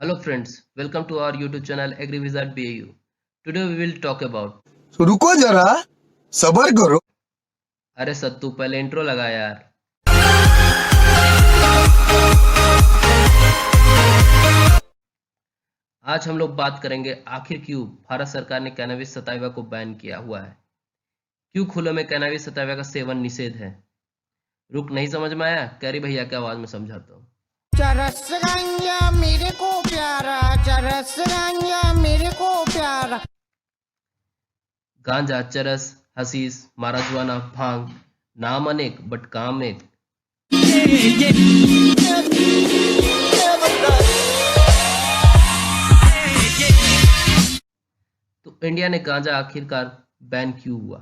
Hello friends, welcome to our YouTube channel AgriWizard BAU. Today we will talk about तो रुको जरा, सबर करो। अरे सत्तू पहले इंट्रो लगा यार। आज हम लोग बात करेंगे आखिर क्यों भारत सरकार ने कैनबिस सताइवा को बैन किया हुआ है। क्यों खुले में कैनबिस सताइवा का सेवन निषेध है। रुक नहीं समझ में आया? कैरी भैया की आवाज में समझाता हूँ। चरस गांजा मेरे को प्यारा, चरस गांजा मेरे को प्यारा। गांजा, चरस, हसीस, माराजुआना, भांग, नाम अनेक बट काम एक। तो इंडिया ने गांजा आखिरकार बैन क्यों हुआ?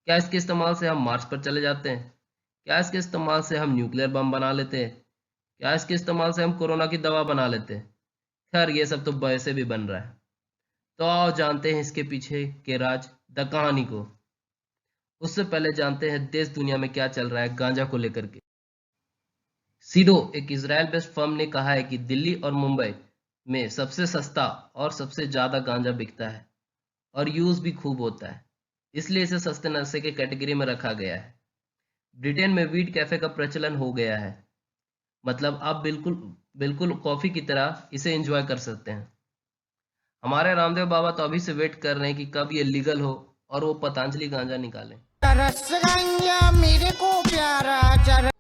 क्या इसके इस्तेमाल से हम मार्स पर चले जाते हैं? क्या इसके इस्तेमाल से हम न्यूक्लियर बम बना लेते हैं? क्या इसके इस्तेमाल से हम कोरोना की दवा बना लेते हैं? खैर ये सब तो वैसे भी बन रहा है। तो आओ जानते हैं इसके पीछे के राज, द कहानी को। उससे पहले जानते हैं देश दुनिया में क्या चल रहा है गांजा को लेकर के। सीडो, एक इजराइल बेस्ड फर्म, ने कहा है कि दिल्ली और मुंबई में सबसे सस्ता और सबसे ज्यादा गांजा बिकता है और यूज भी खूब होता है, इसलिए इसे सस्ते नशे के कैटेगरी में रखा गया है। ब्रिटेन में वीड कैफे का प्रचलन हो गया है, मतलब आप बिल्कुल बिल्कुल कॉफी की तरह इसे एंजॉय कर सकते हैं। हमारे रामदेव बाबा तो अभी से वेट कर रहे हैं कि कब ये लीगल हो और वो पतंजलि गांजा निकालें। चरस गांजा मेरे को प्यारा, चरस।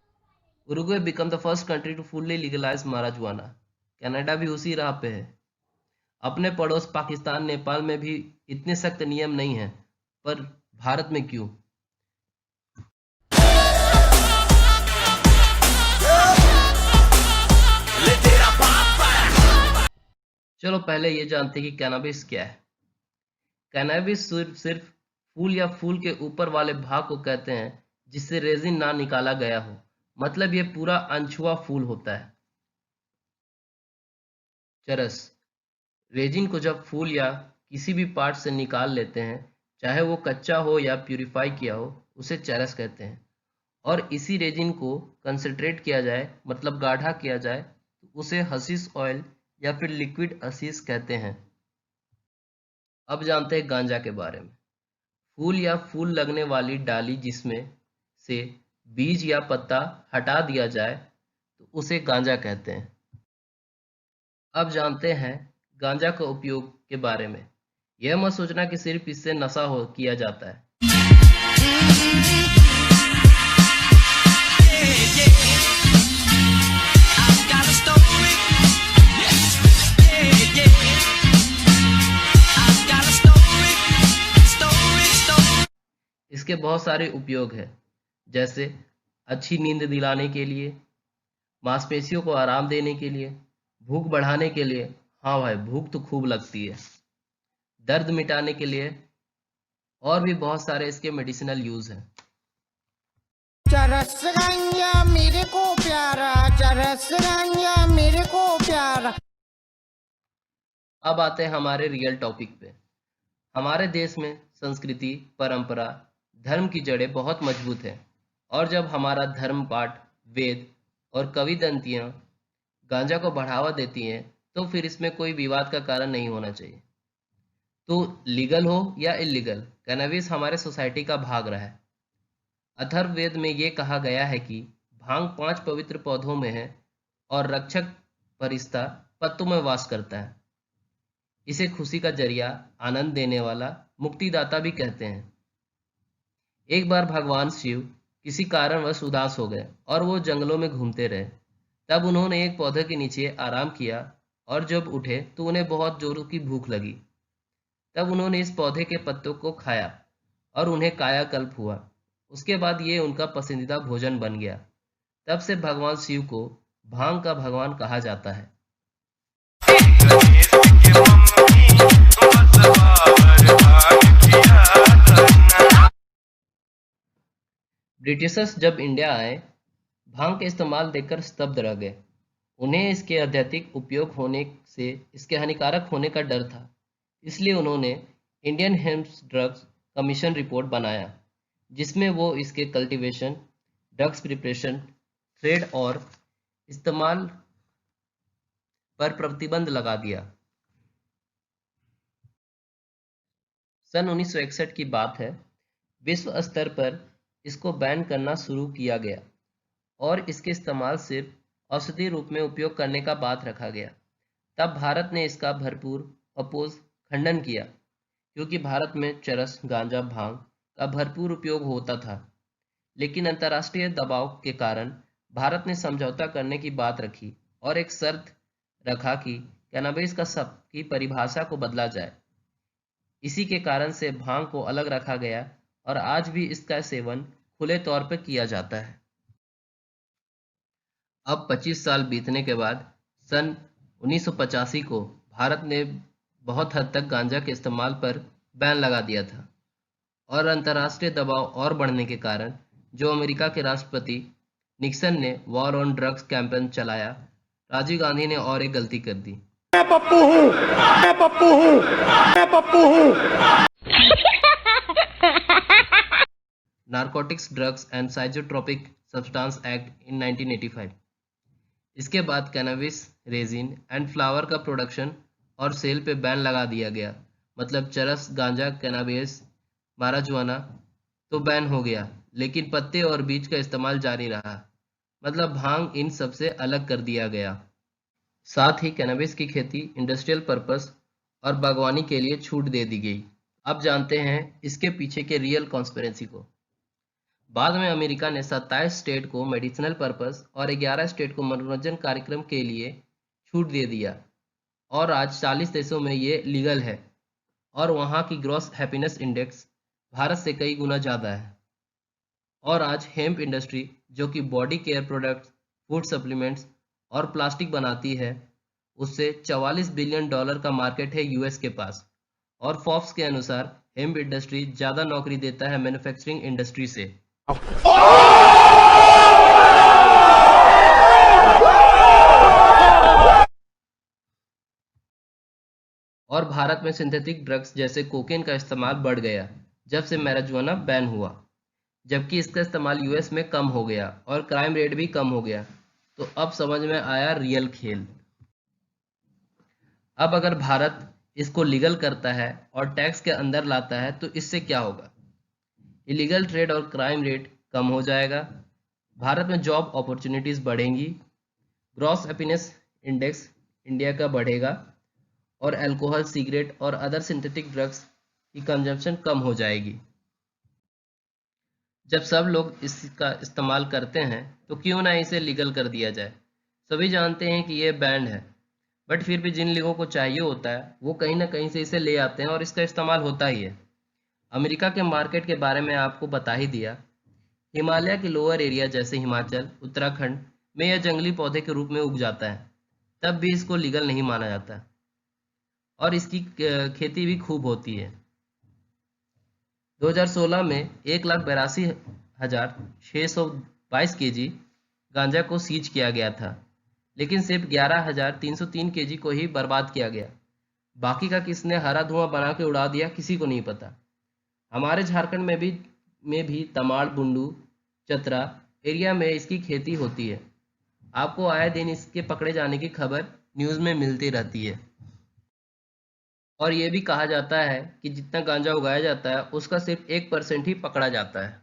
Uruguay become the first country to fully legalize marijuana. Canada भी उसी राह पे है। अपने पड़ोस पाकिस्तान, नेपाल में भी इतने सख्त नियम नहीं हैं, पर भारत में क्यों? चलो पहले ये जानते हैं कि कैनाबिस क्या है। कैनाबिस सिर्फ फूल या फूल के ऊपर वाले भाग को कहते हैं जिससे रेजिन ना निकाला गया हो, मतलब ये पूरा अनछुआ फूल होता है। चरस, रेजिन को जब फूल या किसी भी पार्ट से निकाल लेते हैं, चाहे वो कच्चा हो या प्यूरिफाई किया हो, उसे चरस कहते हैं। और इसी रेजिन को कंसंट्रेट किया जाए, मतलब गाढ़ा किया जाए, तो उसे हसीस ऑयल या फिर लिक्विड हसीस कहते हैं। अब जानते हैं गांजा के बारे में। फूल या फूल लगने वाली डाली जिसमें से बीज या पत्ता हटा दिया जाए तो उसे गांजा कहते हैं। अब जानते हैं गांजा का उपयोग के बारे में। यह मत सोचना कि सिर्फ इससे नशा हो किया जाता है। इसके बहुत सारे उपयोग हैं, जैसे अच्छी नींद दिलाने के लिए, मांसपेशियों को आराम देने के लिए, भूख बढ़ाने के लिए, हाँ भाई भूख तो खूब लगती है, दर्द मिटाने के लिए, और भी बहुत सारे इसके मेडिसिनल यूज हैं। चरस गांजा मेरे को प्यारा, चरस गांजा मेरे को प्यारा। अब आते हैं हमारे रियल टॉपिक पे। हमारे देश में संस्कृति, परंपरा, धर्म की जड़ें बहुत मजबूत है, और जब हमारा धर्म पाठ, वेद और कवि दंतियाँ गांजा को बढ़ावा देती हैं, तो फिर इसमें कोई विवाद का कारण नहीं होना चाहिए। तो लीगल हो या इलीगल, कैनबिस हमारे सोसाइटी का भाग रहा है। अथर्ववेद में ये कहा गया है कि भांग 5 पवित्र पौधों में है और रक्षक फरिश्ता पत्तों में वास करता है। इसे खुशी का जरिया, आनंद देने वाला, मुक्तिदाता भी कहते हैं। एक बार भगवान शिव किसी कारणवश उदास हो गए और वो जंगलों में घूमते रहे। तब उन्होंने एक पौधे के नीचे आराम किया और जब उठे तो उन्हें बहुत जोरों की भूख लगी। तब उन्होंने इस पौधे के पत्तों को खाया और उन्हें कायाकल्प हुआ। उसके बाद ये उनका पसंदीदा भोजन बन गया। तब से भगवान शिव को भांग का भगवान कहा जाता है। ब्रिटिशर्स जब इंडिया आए, भांग के इस्तेमाल देखकर स्तब्ध रह गए। उन्हें इसके अत्यधिक उपयोग होने से इसके हानिकारक होने का डर था, इसलिए उन्होंने Indian hemp drugs commission report बनाया, जिसमें वो इसके कल्टीवेशन, ड्रग्स प्रिपरेशन, ट्रेड और इस्तेमाल पर प्रतिबंध लगा दिया। सन 1961 की बात है, विश्व स्तर पर इसको बैन करना शुरू किया गया और इसके इस्तेमाल सिर्फ औषधि रूप में उपयोग करने का बात रखा गया। तब भारत ने इसका भरपूर खंडन किया, क्योंकि भारत में चरस, गांजा, भांग का भरपूर उपयोग होता था। लेकिन अंतर्राष्ट्रीय दबाव के कारण भारत ने समझौता करने की बात रखी और एक शर्त रखा कि कैनबिस का शब्द की परिभाषा को बदला जाए। इसी के कारण से भांग को अलग रखा गया और आज भी इसका सेवन खुले तौर पर किया जाता है। अब 25 साल बीतने के बाद सन 1985 को भारत ने बहुत हद तक गांजा के इस्तेमाल पर बैन लगा दिया था और अंतर्राष्ट्रीय दबाव और बढ़ने के कारण जो अमेरिका के राष्ट्रपति निक्सन ने वॉर ऑन ड्रग्स कैंपेन चलाया, राजीव गांधी ने और एक गलती कर दी। मैं पप्पू हूँ। Narcotics, drugs and psychotropic substance act in 1985। इसके बाद कैनबिस, रेजिन एंड फ्लावर का प्रोडक्शन और सेल पे बैन लगा दिया गया। मतलब चरस, गांजा, कैनबिस, माराजुआना तो बैन हो गया, लेकिन पत्ते और बीज का इस्तेमाल जारी रहा। मतलब भांग इन सबसे अलग कर दिया गया। साथ ही कैनबिस की खेती इंडस्ट्रियल पर्पस और बागवानी के लिए छूट दे दी गई। अब जानते हैं इसके पीछे के रियल कॉन्स्पिरेसी को। बाद में अमेरिका ने 27 स्टेट को मेडिसिनल पर्पस और 11 स्टेट को मनोरंजन कार्यक्रम के लिए छूट दे दिया और आज 40 देशों में ये लीगल है और वहाँ की ग्रॉस हैप्पीनेस इंडेक्स भारत से कई गुना ज़्यादा है। और आज हेम्प इंडस्ट्री, जो कि body care products, food supplements और प्लास्टिक बनाती है, उससे $44 बिलियन का मार्केट है यूएस के पास। और फोर्ब्स के अनुसार हेम्प इंडस्ट्री ज़्यादा नौकरी देता है मैन्युफैक्चरिंग इंडस्ट्री से। और भारत में सिंथेटिक ड्रग्स जैसे कोकेन का इस्तेमाल बढ़ गया जब से मैरिजुआना बैन हुआ, जबकि इसका इस्तेमाल यूएस में कम हो गया और क्राइम रेट भी कम हो गया। तो अब समझ में आया रियल खेल। अब अगर भारत इसको लीगल करता है और टैक्स के अंदर लाता है तो इससे क्या होगा? इलीगल ट्रेड और क्राइम रेट कम हो जाएगा, भारत में जॉब अपॉर्चुनिटीज़ बढ़ेंगी, ग्रॉस हैप्पीनेस इंडेक्स इंडिया का बढ़ेगा और अल्कोहल, सिगरेट और अदर सिंथेटिक ड्रग्स की कंजम्पशन कम हो जाएगी। जब सब लोग इसका इस्तेमाल करते हैं तो क्यों ना इसे लीगल कर दिया जाए। सभी जानते हैं कि ये बैंड है, बट फिर भी जिन लोगों को चाहिए होता है वो कहीं ना कहीं से इसे ले आते हैं और इसका इस्तेमाल होता ही है। अमेरिका के मार्केट के बारे में आपको बता ही दिया। हिमालय के लोअर एरिया जैसे हिमाचल, उत्तराखंड में यह जंगली पौधे के रूप में उग जाता है, तब भी इसको लीगल नहीं माना जाता और इसकी खेती भी खूब होती है। 2016 में 1,82,622 केजी गांजा को सीज किया गया था, लेकिन सिर्फ 11,303 केजी को ही बर्बाद किया गया। बाकी का किसने हरा धुआं बना के उड़ा दिया, किसी को नहीं पता। हमारे झारखंड में भी तमाड़, बुंडू, चतरा एरिया में इसकी खेती होती है। आपको आए दिन इसके पकड़े जाने की खबर न्यूज़ में मिलती रहती है। और ये भी कहा जाता है कि जितना गांजा उगाया जाता है उसका सिर्फ 1% ही पकड़ा जाता है।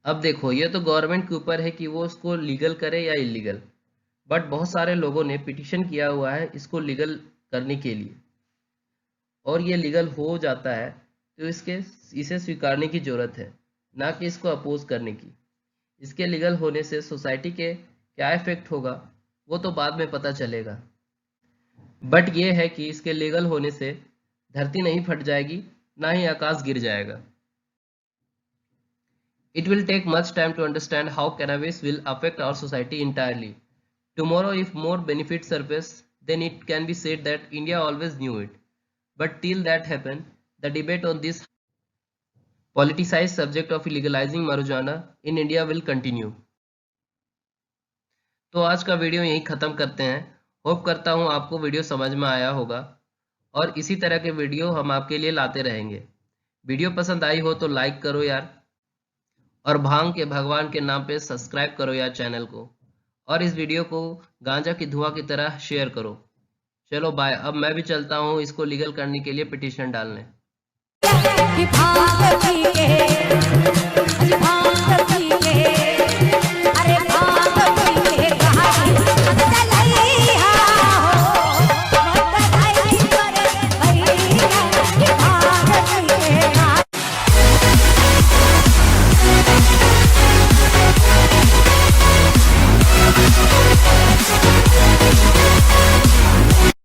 अब देखो, ये तो गवर्नमेंट के ऊपर है कि वो इसको लीगल करे या इलीगल, बट बहुत सारे लोगों ने पिटीशन किया हुआ है इसको लीगल करने के लिए, और ये लीगल हो जाता है तो इसे स्वीकारने की ज़रूरत है, ना कि इसको अपोज करने की। इसके लीगल होने से सोसाइटी के क्या इफेक्ट होगा वो तो बाद में पता चलेगा, बट ये है कि इसके लीगल होने से धरती नहीं फट जाएगी, ना ही आकाश गिर जाएगा। It will take much time to understand how cannabis will affect our society entirely. Tomorrow, if more benefits surface, then it can be said that India always knew it. But till that happen, the debate on this politicized subject of legalizing marijuana in India will continue. तो आज का video यहीं ख़त्म करते हैं। Hope करता हूँ आपको वीडियो समझ में आया होगा और इसी तरह के वीडियो हम आपके लिए लाते रहेंगे। वीडियो पसंद आई हो तो लाइक करो यार, और भांग के भगवान के नाम पे सब्सक्राइब करो यार चैनल को, और इस वीडियो को गांजा की धुआं की तरह शेयर करो। चलो बाय, अब मैं भी चलता हूँ इसको लीगल करने के लिए पिटीशन डालने।